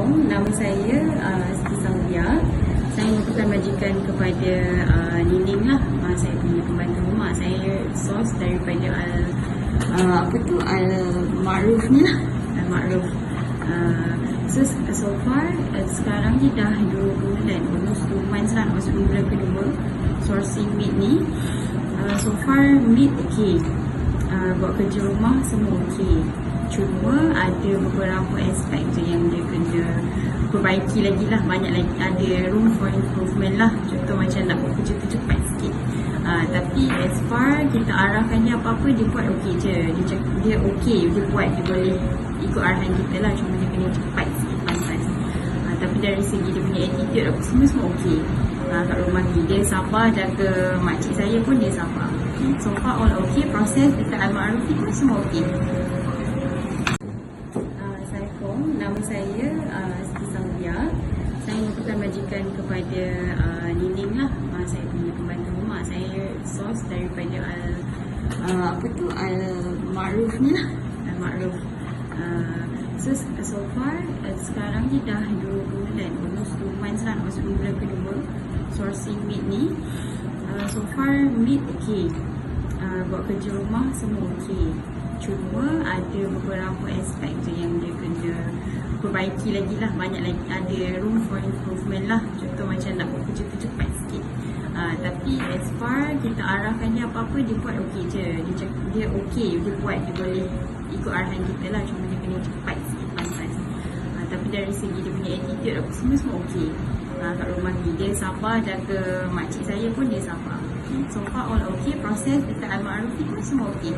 Assalamualaikum, nama saya Siti Saudia. Saya merupakan majikan kepada Nining lah. Saya punya pembantu rumah. Saya source daripada Al-Ma'ruf ni lah. Al-Ma'ruf. So far sekarang ni dah 2 bulan, almost 2 months lah, masuk bulan kedua sourcing meat ni. So far meat okay, buat kerja rumah semua okay. Cuma ada beberapa aspek je yang dia kena perbaiki lagi lah. Banyak lagi, ada room for improvement lah. Contoh macam nak buat kerja tu cepat sikit. Tapi as far kita arahkan dia apa-apa, dia buat okey je. Dia okey, dia buat, dia boleh ikut arahan kita lah. Cuma dia kena cepat sikit, pantas. Tapi dari segi dia punya attitude apa semua okey. Kat rumah ni dia sabar, jaga makcik saya pun dia sabar. So far all okey. Proses dekat Al-Ma'ruf ni pun semua okey. Assalamualaikum, nama saya Siti Saudia. Saya merupakan majikan kepada Nining lah. Saya punya pembantu rumah. Saya source daripada Al-Ma'ruf ni lah. Al-Ma'ruf. So far sekarang ni dah 2 bulan, almost 2 months lah, masuk bulan kedua sourcing meat ni. So far meat okay, buat kerja rumah semua okay. Cuma ada beberapa aspek je yang dia kena perbaiki lagi lah. Banyak lagi, ada room for improvement lah. Contoh macam nak buat kerja tu cepat sikit. Tapi as far kita arahkan dia apa-apa, dia buat okey je. Dia okey, dia buat, dia boleh ikut arahan kita lah. Cuma dia kena cepat sikit, pantas. Tapi dari segi dia punya attitude apa semua okey. Kat rumah ni dia sabar, jaga makcik saya pun dia sabar. So far all okey. Proses dekat Al-Ma'ruf ni pun semua okey.